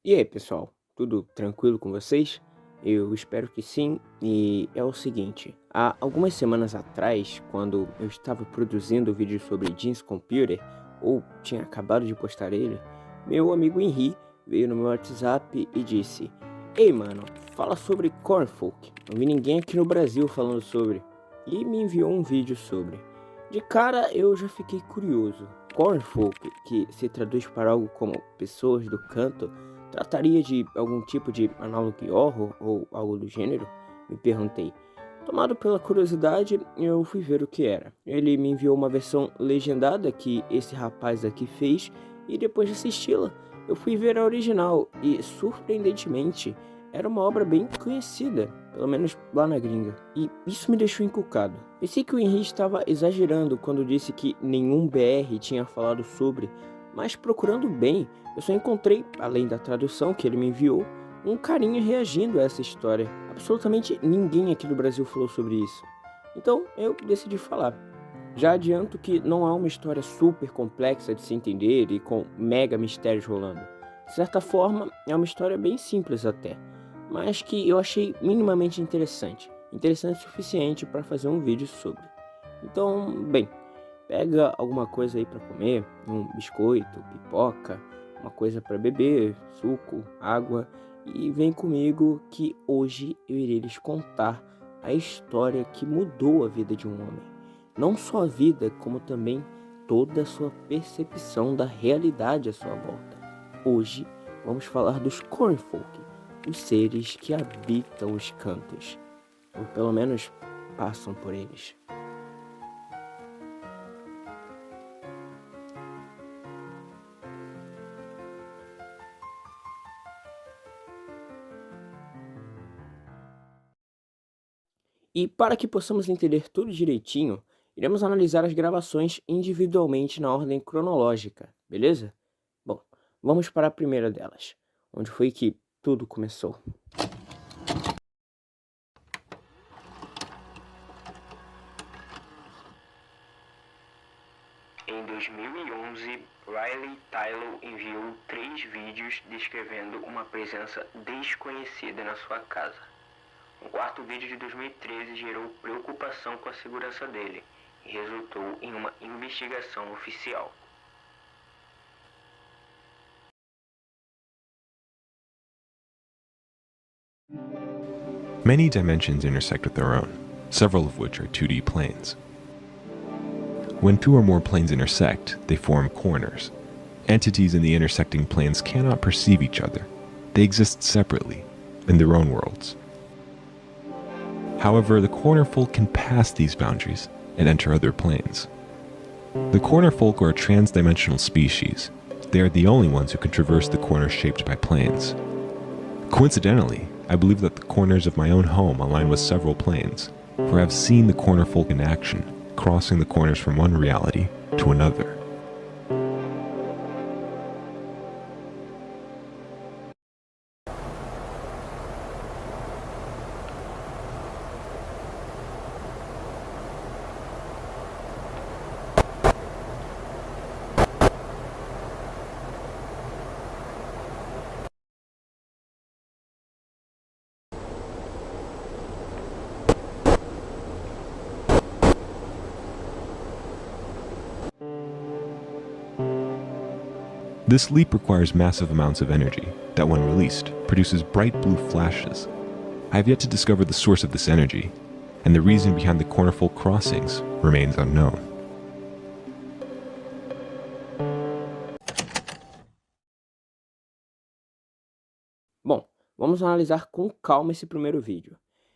E aí, pessoal, tudo tranquilo com vocês? Eu espero que sim. E é o seguinte, há algumas semanas atrás, quando eu estava produzindo o vídeo sobre Jeans Computer, ou tinha acabado de postar ele, meu amigo Henry veio no meu WhatsApp e disse: Ei, mano, fala sobre Cornfolk. Não vi ninguém aqui no Brasil falando sobre. E me enviou um vídeo sobre. De cara, eu já fiquei curioso. Cornfolk, que se traduz para algo como pessoas do canto, trataria de algum tipo de análogo horror ou algo do gênero? Me perguntei. Tomado pela curiosidade, eu fui ver o que era. Ele me enviou uma versão legendada que esse rapaz aqui fez e depois de assisti-la, eu fui ver a original e, surpreendentemente, era uma obra bem conhecida, pelo menos lá na gringa. E isso me deixou encucado. Pensei que o Henry estava exagerando quando disse que nenhum BR tinha falado sobre, mas procurando bem, eu só encontrei, além da tradução que ele me enviou, um carinha reagindo a essa história. Absolutamente ninguém aqui do Brasil falou sobre isso. Então eu decidi falar. Já adianto que não é uma história super complexa de se entender e com mega mistérios rolando. De certa forma, é uma história bem simples até, mas que eu achei minimamente interessante. Interessante o suficiente para fazer um vídeo sobre. Então, bem, pega alguma coisa aí para comer, um biscoito, pipoca, uma coisa para beber, suco, água, e vem comigo que hoje eu irei lhes contar a história que mudou a vida de um homem. Não só a vida, como também toda a sua percepção da realidade à sua volta. Hoje vamos falar dos Cornfolk, os seres que habitam os cantos, ou pelo menos passam por eles. E para que possamos entender tudo direitinho, iremos analisar as gravações individualmente na ordem cronológica, beleza? Bom, vamos para a primeira delas, onde foi que tudo começou. Em 2011, Riley Tylo enviou 3 vídeos descrevendo uma presença desconhecida na sua casa. Um quarto vídeo de 2013 gerou preocupação com a segurança dele e resultou em uma investigação oficial. Many dimensions intersect with their own, several of which are 2D planes. When two or more planes intersect, they form corners. Entities in the intersecting planes cannot perceive each other. They exist separately, in their own worlds. However, the corner folk can pass these boundaries and enter other planes. The corner folk are a trans-dimensional species. They are the only ones who can traverse the corners shaped by planes. Coincidentally, I believe that the corners of my own home align with several planes, for I have seen the corner folk in action, crossing the corners from one reality to another. This leap requires massive amounts of energy that, when released, produces bright blue flashes. I have yet to discover the source of this energy, and the reason behind the cornerfolk crossings remains unknown. Bom, vamos analisar com calma esse primeiro vídeo.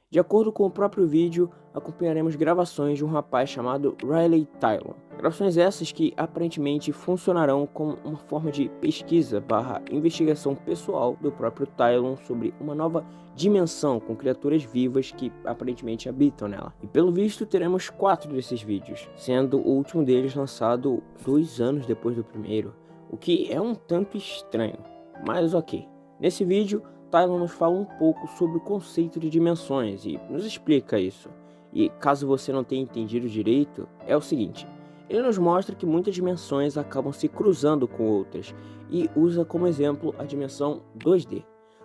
De acordo com o próprio vídeo, acompanharemos gravações de um rapaz chamado Riley Tylo. Gravações essas que aparentemente funcionarão como uma forma de pesquisa barra investigação pessoal do próprio Tylon sobre uma nova dimensão com criaturas vivas que aparentemente habitam nela. E pelo visto teremos 4 desses vídeos, sendo o último deles lançado 2 anos depois do primeiro, o que é um tanto estranho, mas ok. Nesse vídeo, Tylon nos fala um pouco sobre o conceito de dimensões e nos explica isso. E caso você não tenha entendido direito, é o seguinte: Ele nos mostra que muitas dimensões acabam se cruzando com outras e usa como exemplo a dimensão 2D.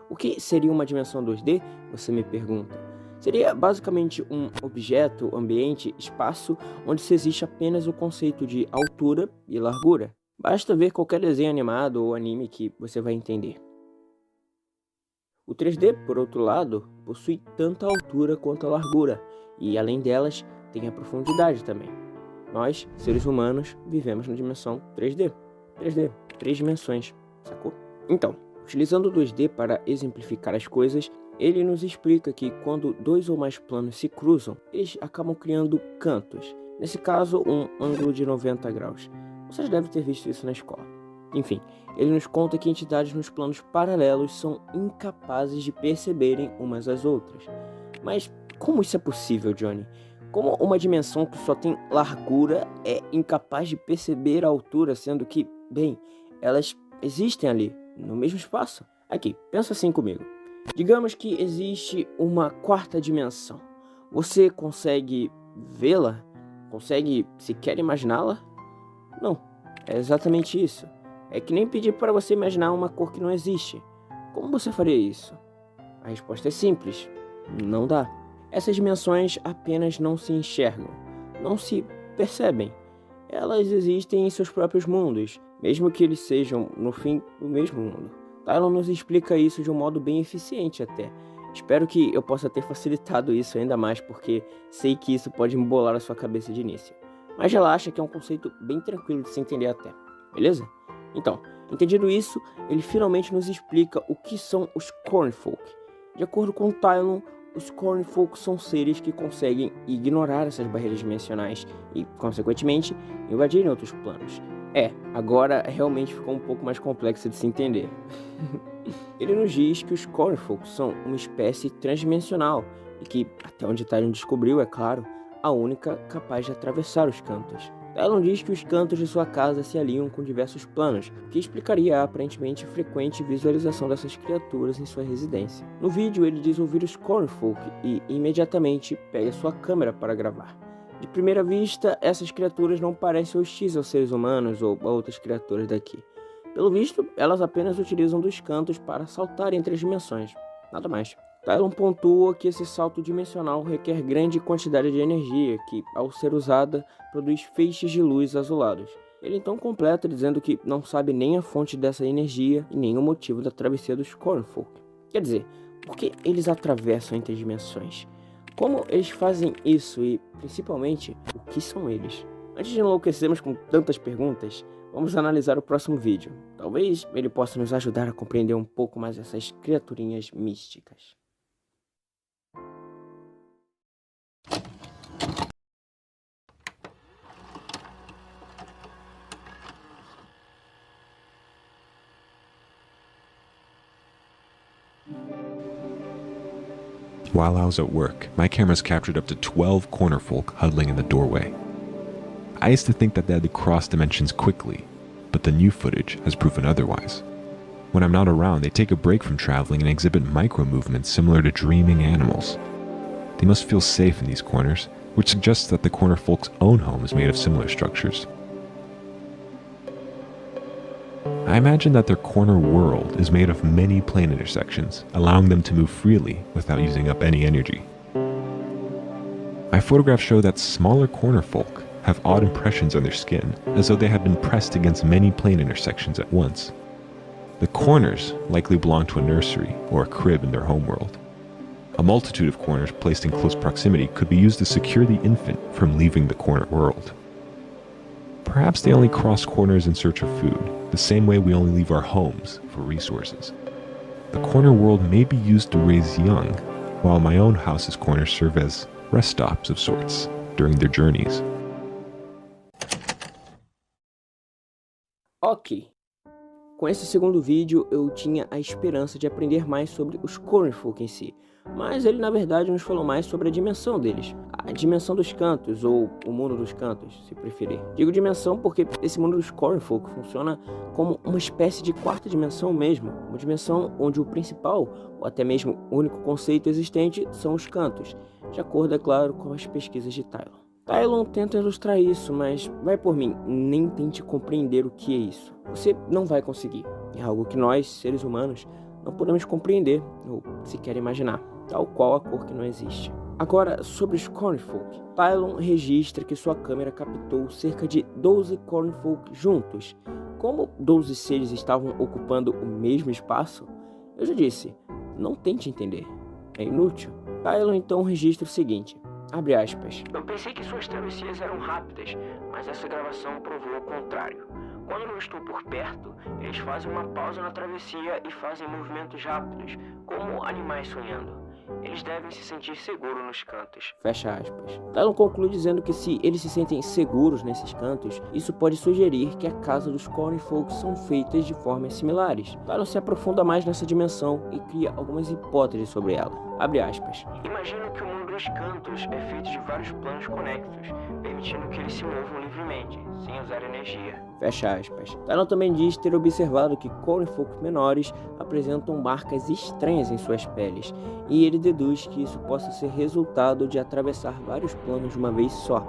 O que seria uma dimensão 2D? Você me pergunta. Seria basicamente um objeto, ambiente, espaço onde se existe apenas o conceito de altura e largura. Basta ver qualquer desenho animado ou anime que você vai entender. O 3D, por outro lado, possui tanto a altura quanto a largura, e além delas, tem a profundidade também. Nós, seres humanos, vivemos na dimensão 3D. 3D, 3 dimensões, sacou? Então, utilizando o 2D para exemplificar as coisas, ele nos explica que quando 2 ou mais planos se cruzam, eles acabam criando cantos. Nesse caso, um ângulo de 90 graus. Vocês devem ter visto isso na escola. Enfim, ele nos conta que entidades nos planos paralelos são incapazes de perceberem umas às outras. Mas como isso é possível, Johnny? Como uma dimensão que só tem largura é incapaz de perceber a altura, sendo que, bem, elas existem ali, no mesmo espaço? Aqui, pensa assim comigo. Digamos que existe uma 4ª dimensão. Você consegue vê-la? Consegue sequer imaginá-la? Não, é exatamente isso. É que nem pedir para você imaginar uma cor que não existe. Como você faria isso? A resposta é simples. Não dá. Essas dimensões apenas não se enxergam, não se percebem. Elas existem em seus próprios mundos, mesmo que eles sejam, no fim, o mesmo mundo. Tylon nos explica isso de um modo bem eficiente até. Espero que eu possa ter facilitado isso ainda mais, porque sei que isso pode embolar a sua cabeça de início. Mas relaxa que é um conceito bem tranquilo de se entender até, beleza? Então, entendido isso, ele finalmente nos explica o que são os Cornfolk. De acordo com Tylon, os Cornfolk são seres que conseguem ignorar essas barreiras dimensionais e, consequentemente, invadirem outros planos. Agora realmente ficou um pouco mais complexo de se entender. Ele nos diz que os Cornfolk são uma espécie transdimensional e que, até onde Tylon descobriu, é claro, a única capaz de atravessar os cantos. Tylon diz que os cantos de sua casa se alinham com diversos planos, o que explicaria a aparentemente frequente visualização dessas criaturas em sua residência. No vídeo, ele diz ouvir os Cornfolk e, imediatamente, pega sua câmera para gravar. De primeira vista, essas criaturas não parecem hostis aos seres humanos ou a outras criaturas daqui. Pelo visto, elas apenas utilizam dos cantos para saltar entre as dimensões, nada mais. Tylon pontua que esse salto dimensional requer grande quantidade de energia, que, ao ser usada, produz feixes de luz azulados. Ele então completa dizendo que não sabe nem a fonte dessa energia e nem o motivo da travessia dos Cornfolk. Quer dizer, por que eles atravessam entre as dimensões? Como eles fazem isso e, principalmente, o que são eles? Antes de enlouquecermos com tantas perguntas, vamos analisar o próximo vídeo. Talvez ele possa nos ajudar a compreender um pouco mais essas criaturinhas místicas. While I was at work, my cameras captured up to 12 Cornerfolk huddling in the doorway. I used to think that they had to cross dimensions quickly, but the new footage has proven otherwise. When I'm not around, they take a break from traveling and exhibit micro-movements similar to dreaming animals. They must feel safe in these corners, which suggests that the Cornerfolk's own home is made of similar structures. I imagine that their corner world is made of many plane intersections, allowing them to move freely without using up any energy. My photographs show that smaller Cornerfolk have odd impressions on their skin, as though they have been pressed against many plane intersections at once. The corners likely belong to a nursery or a crib in their homeworld. A multitude of corners placed in close proximity could be used to secure the infant from leaving the corner world. Perhaps they only cross corners in search of food, the same way we only leave our homes for resources. The corner world may be used to raise young, while my own house's corners serve as rest stops of sorts during their journeys. Ok. Com esse segundo vídeo, eu tinha a esperança de aprender mais sobre os Cornfolk em si, mas ele na verdade nos falou mais sobre a dimensão deles, a dimensão dos cantos, ou o mundo dos cantos, se preferir. Digo dimensão porque esse mundo dos Cornfolk funciona como uma espécie de 4ª dimensão mesmo, uma dimensão onde o principal, ou até mesmo o único conceito existente, são os cantos, de acordo, é claro, com as pesquisas de Tylon. Tylon tenta ilustrar isso, mas vai por mim, nem tente compreender o que é isso. Você não vai conseguir. É algo que nós, seres humanos, não podemos compreender ou sequer imaginar, tal qual a cor que não existe. Agora, sobre os Cornfolk, Tylon registra que sua câmera captou cerca de 12 Cornfolk juntos. Como 12 seres estavam ocupando o mesmo espaço, eu já disse, não tente entender, é inútil. Tylon então registra o seguinte, abre aspas. Eu pensei que suas travessias eram rápidas, mas essa gravação provou o contrário. Quando não estou por perto, eles fazem uma pausa na travessia e fazem movimentos rápidos, como animais sonhando. Eles devem se sentir seguros nos cantos. Fecha aspas. Tylon conclui dizendo que se eles se sentem seguros nesses cantos, isso pode sugerir que a casa dos Cornfolk são feitas de formas similares. Tylon se aprofunda mais nessa dimensão e cria algumas hipóteses sobre ela. Abre aspas. Imagino que o mundo dos cantos é feito de vários planos conexos, permitindo que eles se movam livremente, sem usar energia. Fecha aspas. Tylon também diz ter observado que Cornfolk menores apresentam marcas estranhas em suas peles, e ele deduz que isso possa ser resultado de atravessar vários planos de uma vez só,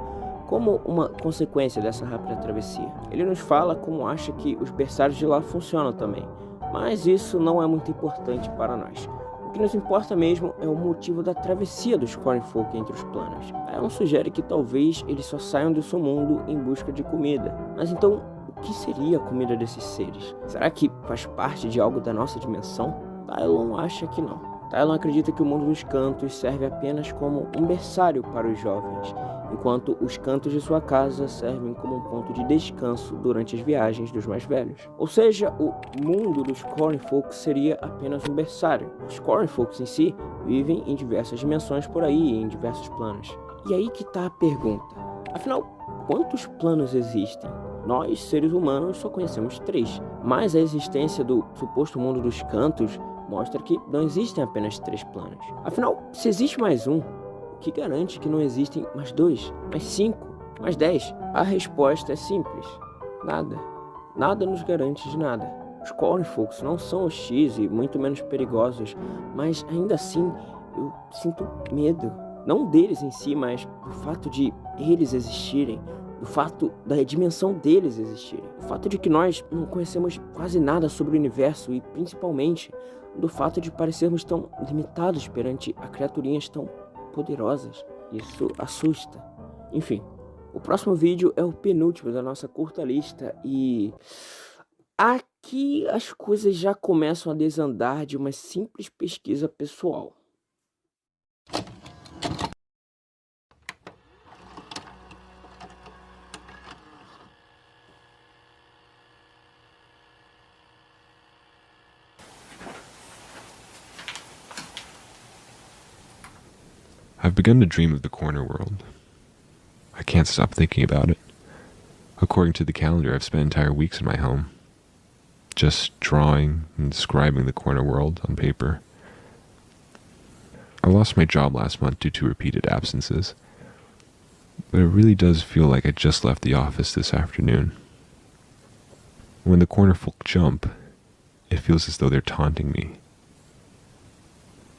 como uma consequência dessa rápida travessia. Ele nos fala como acha que os berçários de lá funcionam também, mas isso não é muito importante para nós. O que nos importa mesmo é o motivo da travessia dos Cornfolk entre os planos. Ela sugere que talvez eles só saiam do seu mundo em busca de comida. Mas então, o que seria a comida desses seres? Será que faz parte de algo da nossa dimensão? Tylon acha que não. Tylon acredita que o mundo dos cantos serve apenas como um berçário para os jovens, enquanto os cantos de sua casa servem como um ponto de descanso durante as viagens dos mais velhos. Ou seja, o mundo dos Cornfolk seria apenas um berçário. Os Cornfolks em si vivem em diversas dimensões por aí, em diversos planos. E aí que está a pergunta. Afinal, quantos planos existem? Nós, seres humanos, só conhecemos 3, mas a existência do suposto mundo dos cantos mostra que não existem apenas 3 planos. Afinal, se existe mais um, o que garante que não existem mais 2, mais 5, mais 10? A resposta é simples. Nada. Nada nos garante de nada. Os Cornfolks não são hostis e muito menos perigosos, mas ainda assim eu sinto medo. Não deles em si, mas do fato de eles existirem, do fato da dimensão deles existirem, o fato de que nós não conhecemos quase nada sobre o universo e principalmente do fato de parecermos tão limitados perante a criaturinhas tão poderosas. Isso assusta. Enfim, o próximo vídeo é o penúltimo da nossa curta lista e aqui as coisas já começam a desandar de uma simples pesquisa pessoal. I've begun to dream of the corner world. I can't stop thinking about it. According to the calendar, I've spent entire weeks in my home, just drawing and describing the corner world on paper. I lost my job last month due to repeated absences, but it really does feel like I just left the office this afternoon. When the corner folk jump, it feels as though they're taunting me.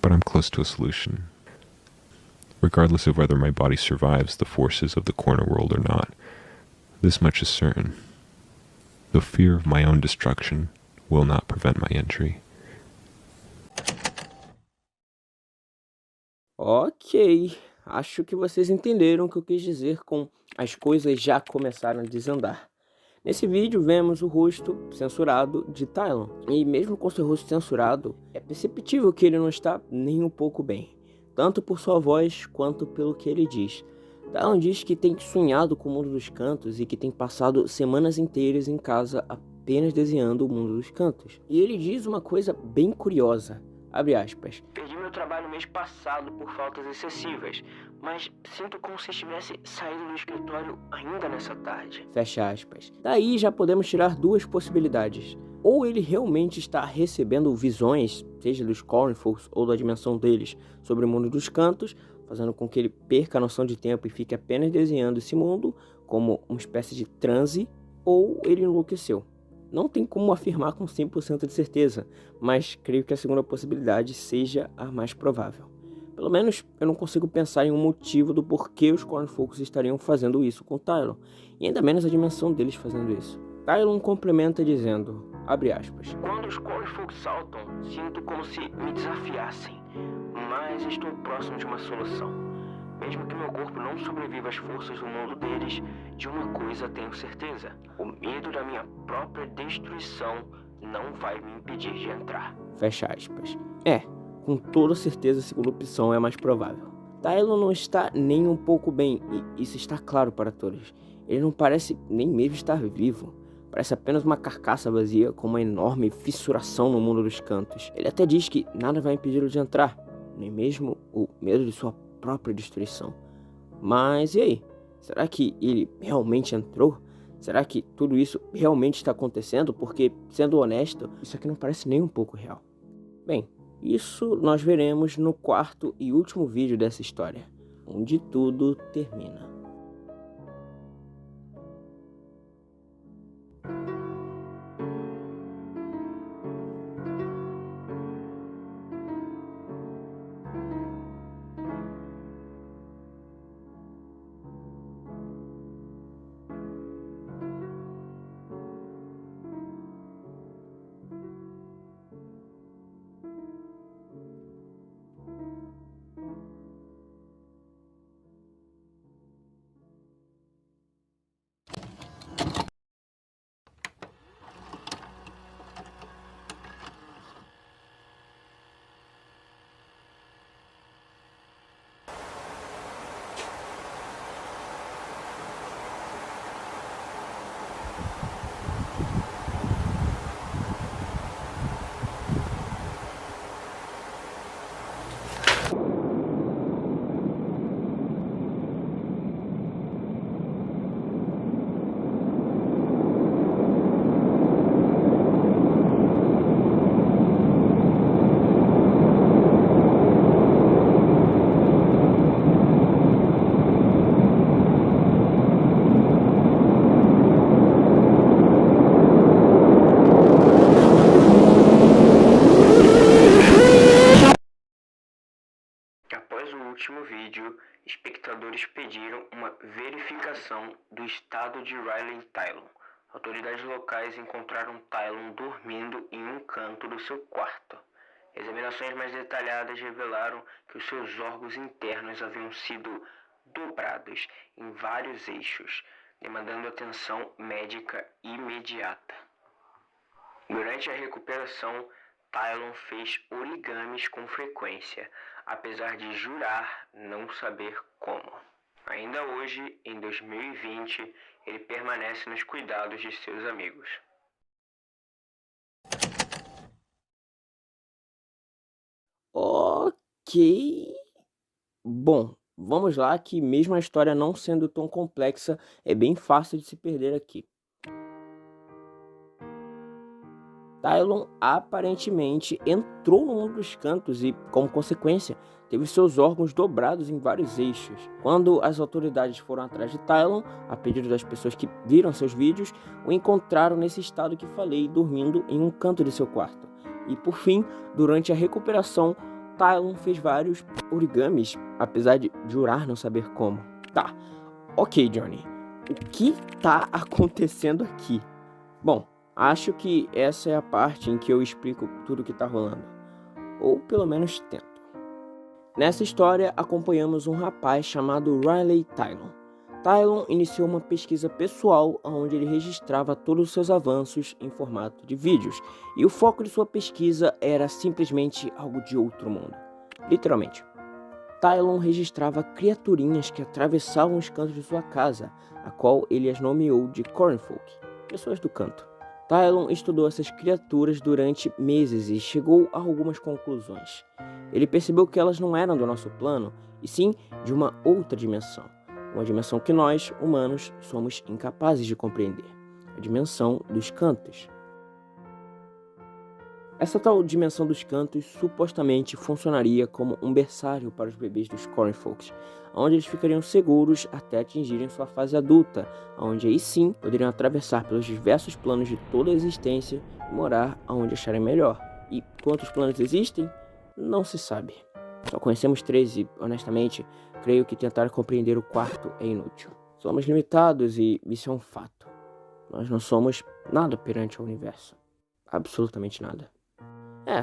But I'm close to a solution. Regardless of whether my body survives the forces of the corner world or not, this much is certain. The fear of my own destruction will not prevent my entry. Ok, acho que vocês entenderam o que eu quis dizer com as coisas já começaram a desandar. Nesse vídeo vemos o rosto censurado de Tylon, e mesmo com seu rosto censurado, é perceptível que ele não está nem um pouco bem, tanto por sua voz quanto pelo que ele diz. Tylon diz que tem sonhado com o mundo dos cantos e que tem passado semanas inteiras em casa apenas desenhando o mundo dos cantos. E ele diz uma coisa bem curiosa, abre aspas. Perdi meu trabalho mês passado por faltas excessivas, mas sinto como se estivesse saído do escritório ainda nessa tarde. Fecha aspas. Daí já podemos tirar 2 possibilidades. Ou ele realmente está recebendo visões, seja dos Cornfolks ou da dimensão deles, sobre o mundo dos cantos, fazendo com que ele perca a noção de tempo e fique apenas desenhando esse mundo como uma espécie de transe, ou ele enlouqueceu. Não tem como afirmar com 100% de certeza, mas creio que a segunda possibilidade seja a mais provável. Pelo menos eu não consigo pensar em um motivo do porquê os Cornfolks estariam fazendo isso com Tylon, e ainda menos a dimensão deles fazendo isso. Tylon complementa dizendo, abre aspas, quando os Cornfolks saltam, sinto como se me desafiassem, mas estou próximo de uma solução. Mesmo que meu corpo não sobreviva às forças do mundo deles, de uma coisa tenho certeza, o medo da minha própria destruição não vai me impedir de entrar. Fecha aspas. Com toda certeza a segunda opção é a mais provável. Tylon não está nem um pouco bem, e isso está claro para todos. Ele não parece nem mesmo estar vivo. Parece apenas uma carcaça vazia com uma enorme fissuração no mundo dos cantos. Ele até diz que nada vai impedi-lo de entrar, nem mesmo o medo de sua própria destruição. Mas e aí? Será que ele realmente entrou? Será que tudo isso realmente está acontecendo? Porque, sendo honesto, isso aqui não parece nem um pouco real. Bem, isso nós veremos no quarto e último vídeo dessa história, onde tudo termina. Após o último vídeo, espectadores pediram uma verificação do estado de Riley Tylon. Autoridades locais encontraram Tylon dormindo em um canto do seu quarto. Examinações mais detalhadas revelaram que os seus órgãos internos haviam sido dobrados em vários eixos, demandando atenção médica imediata. Durante a recuperação, Tylon fez origamis com frequência, apesar de jurar não saber como. Ainda hoje, em 2020, ele permanece nos cuidados de seus amigos. Ok. Bom, vamos lá que mesmo a história não sendo tão complexa, é bem fácil de se perder aqui. Tylon aparentemente entrou no mundo dos cantos e, como consequência, teve seus órgãos dobrados em vários eixos. Quando as autoridades foram atrás de Tylon, a pedido das pessoas que viram seus vídeos, o encontraram nesse estado que falei, dormindo em um canto de seu quarto. E por fim, durante a recuperação, Tylon fez vários origamis, apesar de jurar não saber como. Tá, ok, Johnny. O que tá acontecendo aqui? Bom, acho que essa é a parte em que eu explico tudo o que tá rolando. Ou pelo menos tento. Nessa história, acompanhamos um rapaz chamado Riley Tylon. Tylon iniciou uma pesquisa pessoal onde ele registrava todos os seus avanços em formato de vídeos. E o foco de sua pesquisa era simplesmente algo de outro mundo. Literalmente. Tylon registrava criaturinhas que atravessavam os cantos de sua casa, a qual ele as nomeou de Cornfolk, pessoas do canto. Tylon estudou essas criaturas durante meses e chegou a algumas conclusões. Ele percebeu que elas não eram do nosso plano, e sim de uma outra dimensão. Uma dimensão que nós, humanos, somos incapazes de compreender. A dimensão dos cantos. Essa tal dimensão dos cantos supostamente funcionaria como um berçário para os bebês dos Cornfolks, onde eles ficariam seguros até atingirem sua fase adulta, onde aí sim poderiam atravessar pelos diversos planos de toda a existência e morar onde acharem melhor. E quantos planos existem? Não se sabe. Só conhecemos 3 e, honestamente, creio que tentar compreender o quarto é inútil. Somos limitados e isso é um fato. Nós não somos nada perante ao universo. Absolutamente nada.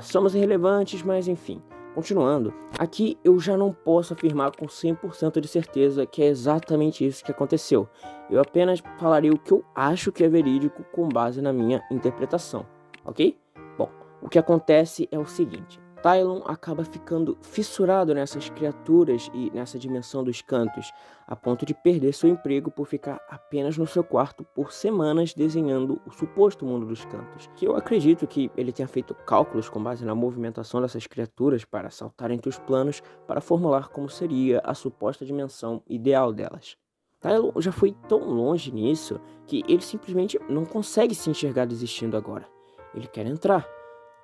Somos irrelevantes, mas enfim. Continuando, aqui eu já não posso afirmar com 100% de certeza que é exatamente isso que aconteceu. Eu apenas falarei o que eu acho que é verídico com base na minha interpretação, ok? Bom, o que acontece é o seguinte. Tylon acaba ficando fissurado nessas criaturas e nessa dimensão dos cantos, a ponto de perder seu emprego por ficar apenas no seu quarto por semanas desenhando o suposto mundo dos cantos. Que eu acredito que ele tenha feito cálculos com base na movimentação dessas criaturas para saltar entre os planos para formular como seria a suposta dimensão ideal delas. Tylon já foi tão longe nisso que ele simplesmente não consegue se enxergar desistindo agora. Ele quer entrar.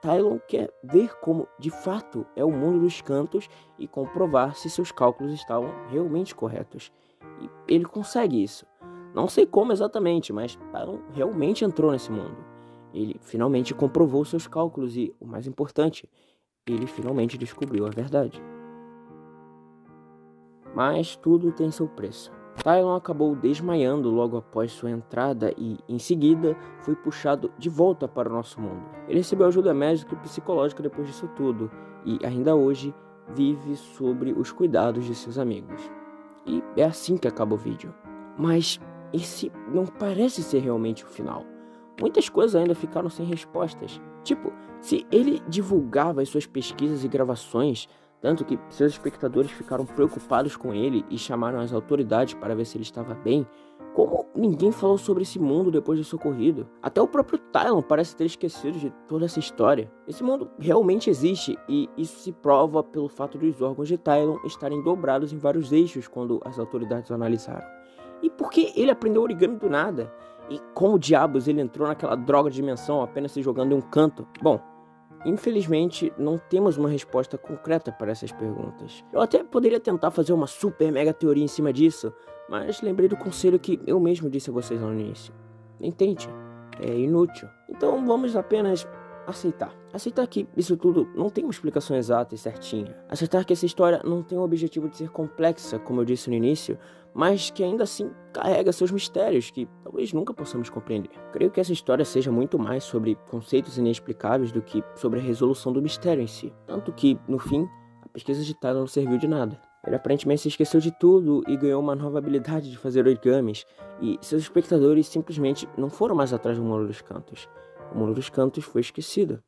Tylon quer ver como, de fato, é o mundo dos cantos e comprovar se seus cálculos estavam realmente corretos. E ele consegue isso. Não sei como exatamente, mas Tylon realmente entrou nesse mundo. Ele finalmente comprovou seus cálculos e, o mais importante, ele finalmente descobriu a verdade. Mas tudo tem seu preço. Tylon acabou desmaiando logo após sua entrada e, em seguida, foi puxado de volta para o nosso mundo. Ele recebeu ajuda médica e psicológica depois disso tudo, e ainda hoje vive sobre os cuidados de seus amigos. E é assim que acaba o vídeo. Mas esse não parece ser realmente o final. Muitas coisas ainda ficaram sem respostas. Tipo, se ele divulgava as suas pesquisas e gravações, tanto que seus espectadores ficaram preocupados com ele e chamaram as autoridades para ver se ele estava bem, como ninguém falou sobre esse mundo depois disso ocorrido? Até o próprio Tylon parece ter esquecido de toda essa história. Esse mundo realmente existe e isso se prova pelo fato de os órgãos de Tylon estarem dobrados em vários eixos quando as autoridades o analisaram. E por que ele aprendeu origami do nada? E como diabos ele entrou naquela droga de dimensão apenas se jogando em um canto? Bom, infelizmente, não temos uma resposta concreta para essas perguntas. Eu até poderia tentar fazer uma super mega teoria em cima disso, mas lembrei do conselho que eu mesmo disse a vocês no início. Nem tente, é inútil. Então vamos apenas aceitar. Aceitar que isso tudo não tem uma explicação exata e certinha. Aceitar que essa história não tem o objetivo de ser complexa, como eu disse no início, mas que ainda assim carrega seus mistérios que talvez nunca possamos compreender. Creio que essa história seja muito mais sobre conceitos inexplicáveis do que sobre a resolução do mistério em si. Tanto que, no fim, a pesquisa de Tylon não serviu de nada. Ele aparentemente se esqueceu de tudo e ganhou uma nova habilidade de fazer origamis, e seus espectadores simplesmente não foram mais atrás do mundo dos cantos. O mundo dos cantos foi esquecido.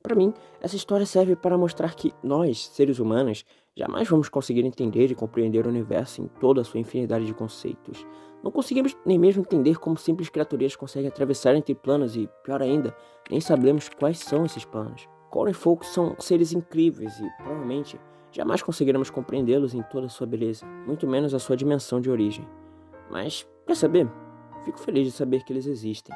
Para mim, essa história serve para mostrar que nós, seres humanos, jamais vamos conseguir entender e compreender o universo em toda a sua infinidade de conceitos. Não conseguimos nem mesmo entender como simples criaturas conseguem atravessar entre planos e, pior ainda, nem sabemos quais são esses planos. Corn Folk são seres incríveis e, provavelmente, jamais conseguiremos compreendê-los em toda a sua beleza, muito menos a sua dimensão de origem. Mas, quer saber? Fico feliz de saber que eles existem.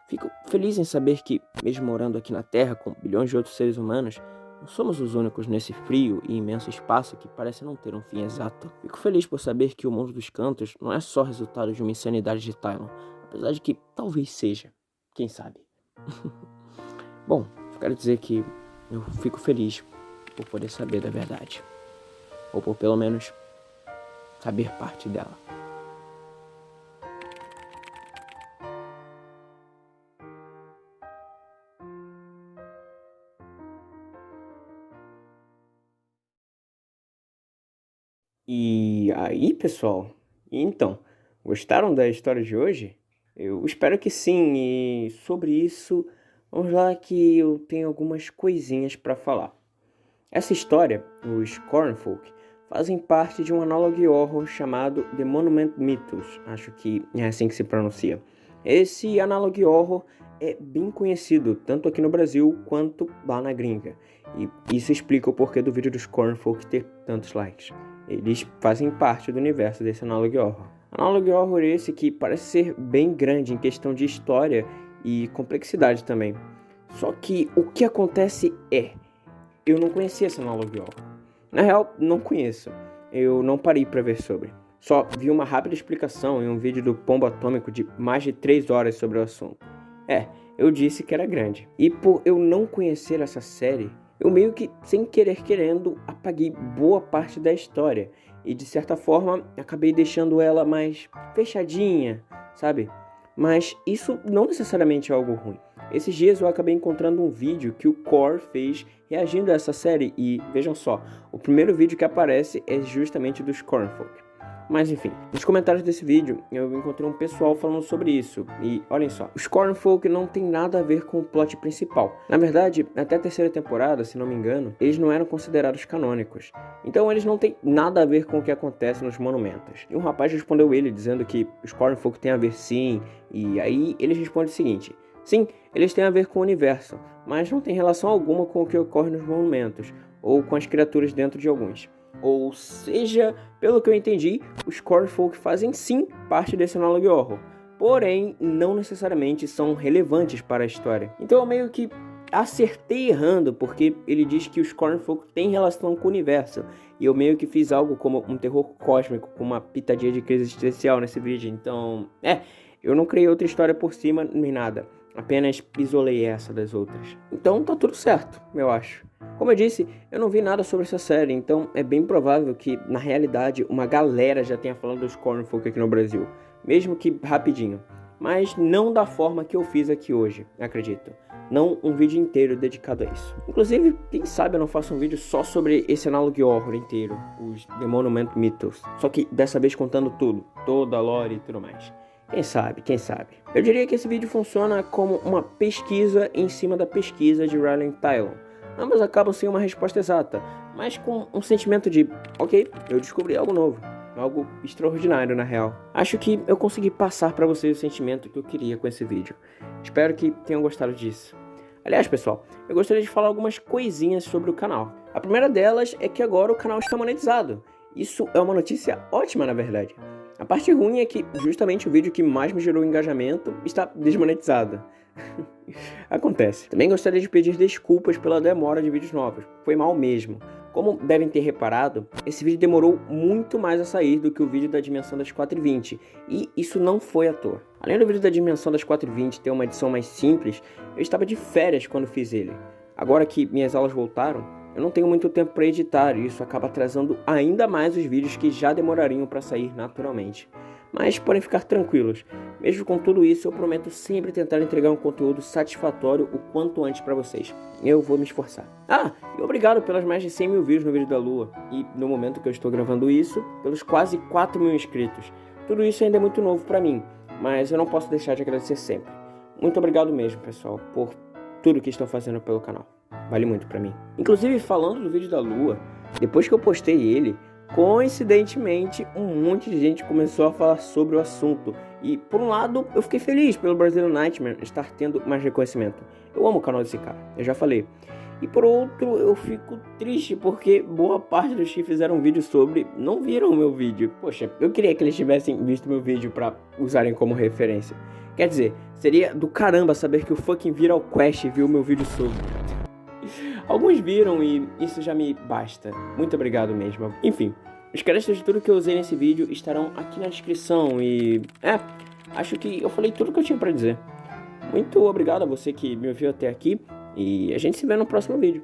Fico feliz em saber que, mesmo morando aqui na Terra com bilhões de outros seres humanos, não somos os únicos nesse frio e imenso espaço que parece não ter um fim exato. Fico feliz por saber que o mundo dos cantos não é só resultado de uma insanidade de Tylon, apesar de que talvez seja, quem sabe. Bom, quero dizer que eu fico feliz por poder saber da verdade, ou por pelo menos saber parte dela. E aí, pessoal? Então, gostaram da história de hoje? Eu espero que sim, e sobre isso, vamos lá que eu tenho algumas coisinhas para falar. Essa história, os Corn Folk, fazem parte de um analogue horror chamado The Monument Mythos, acho que é assim que se pronuncia. Esse analogue horror é bem conhecido, tanto aqui no Brasil quanto lá na gringa, e isso explica o porquê do vídeo dos Corn Folk ter tantos likes. Eles fazem parte do universo desse analogue horror. Analogue horror esse que parece ser bem grande em questão de história e complexidade também. Só que o que acontece é, eu não conhecia esse analogue horror. Na real, não conheço. Eu não parei para ver sobre. Só vi uma rápida explicação em um vídeo do Pombo Atômico de mais de 3 horas sobre o assunto. Eu disse que era grande. E por eu não conhecer essa série, eu meio que, sem querer querendo, apaguei boa parte da história. E de certa forma, acabei deixando ela mais fechadinha, sabe? Mas isso não necessariamente é algo ruim. Esses dias eu acabei encontrando um vídeo que o Core fez reagindo a essa série. E vejam só, o primeiro vídeo que aparece é justamente dos Cornfolk. Mas enfim, nos comentários desse vídeo eu encontrei um pessoal falando sobre isso. E olhem só, os Cornfolk não tem nada a ver com o plot principal. Na verdade, até a terceira temporada, se não me engano, eles não eram considerados canônicos. Então eles não têm nada a ver com o que acontece nos monumentos. E um rapaz respondeu ele dizendo que os Cornfolk têm a ver sim. E aí eles respondem o seguinte: sim, eles têm a ver com o universo, mas não tem relação alguma com o que ocorre nos monumentos, ou com as criaturas dentro de alguns. Ou seja, pelo que eu entendi, os Cornfolk fazem sim parte desse Analog Horror, porém não necessariamente são relevantes para a história. Então eu meio que acertei errando, porque ele diz que os Cornfolk têm relação com o universo, e eu meio que fiz algo como um terror cósmico, com uma pitadinha de crise existencial nesse vídeo. Então, eu não criei outra história por cima nem nada, apenas isolei essa das outras. Então tá tudo certo, eu acho. Como eu disse, eu não vi nada sobre essa série, então é bem provável que, na realidade, uma galera já tenha falado dos Cornfolk aqui no Brasil, mesmo que rapidinho. Mas não da forma que eu fiz aqui hoje, acredito. Não um vídeo inteiro dedicado a isso. Inclusive, quem sabe eu não faço um vídeo só sobre esse Analog Horror inteiro, os The Monument Mythos. Só que dessa vez contando tudo, toda a lore e tudo mais. Quem sabe, quem sabe. Eu diria que esse vídeo funciona como uma pesquisa em cima da pesquisa de Rylend Tylon. Ambas acabam sem uma resposta exata, mas com um sentimento de, ok, eu descobri algo novo, algo extraordinário na real. Acho que eu consegui passar para vocês o sentimento que eu queria com esse vídeo. Espero que tenham gostado disso. Aliás, pessoal, eu gostaria de falar algumas coisinhas sobre o canal. A primeira delas é que agora o canal está monetizado. Isso é uma notícia ótima, na verdade. A parte ruim é que justamente o vídeo que mais me gerou engajamento está desmonetizado. Acontece. Também gostaria de pedir desculpas pela demora de vídeos novos. Foi mal mesmo. Como devem ter reparado, esse vídeo demorou muito mais a sair do que o vídeo da dimensão das 4h20. E isso não foi à toa. Além do vídeo da dimensão das 4h20 ter uma edição mais simples, eu estava de férias quando fiz ele. Agora que minhas aulas voltaram, eu não tenho muito tempo para editar e isso acaba atrasando ainda mais os vídeos que já demorariam para sair naturalmente. Mas podem ficar tranquilos, mesmo com tudo isso eu prometo sempre tentar entregar um conteúdo satisfatório o quanto antes para vocês. Eu vou me esforçar. E obrigado pelas mais de 100 mil views no vídeo da Lua e no momento que eu estou gravando isso, pelos quase 4 mil inscritos. Tudo isso ainda é muito novo para mim, mas eu não posso deixar de agradecer sempre. Muito obrigado mesmo, pessoal, por tudo que estão fazendo pelo canal. Vale muito pra mim. Inclusive, falando do vídeo da Lua, depois que eu postei ele, coincidentemente, um monte de gente começou a falar sobre o assunto. E, por um lado, eu fiquei feliz pelo Brazilian Nightmare estar tendo mais reconhecimento. Eu amo o canal desse cara, eu já falei. E por outro, eu fico triste porque boa parte dos que fizeram vídeo sobre não viram o meu vídeo. Poxa, eu queria que eles tivessem visto meu vídeo pra usarem como referência. Quer dizer, seria do caramba saber que o fucking Viral Quest viu meu vídeo sobre. Alguns viram e isso já me basta. Muito obrigado mesmo. Enfim, os créditos de tudo que eu usei nesse vídeo estarão aqui na descrição e... acho que eu falei tudo que eu tinha pra dizer. Muito obrigado a você que me ouviu até aqui e a gente se vê no próximo vídeo.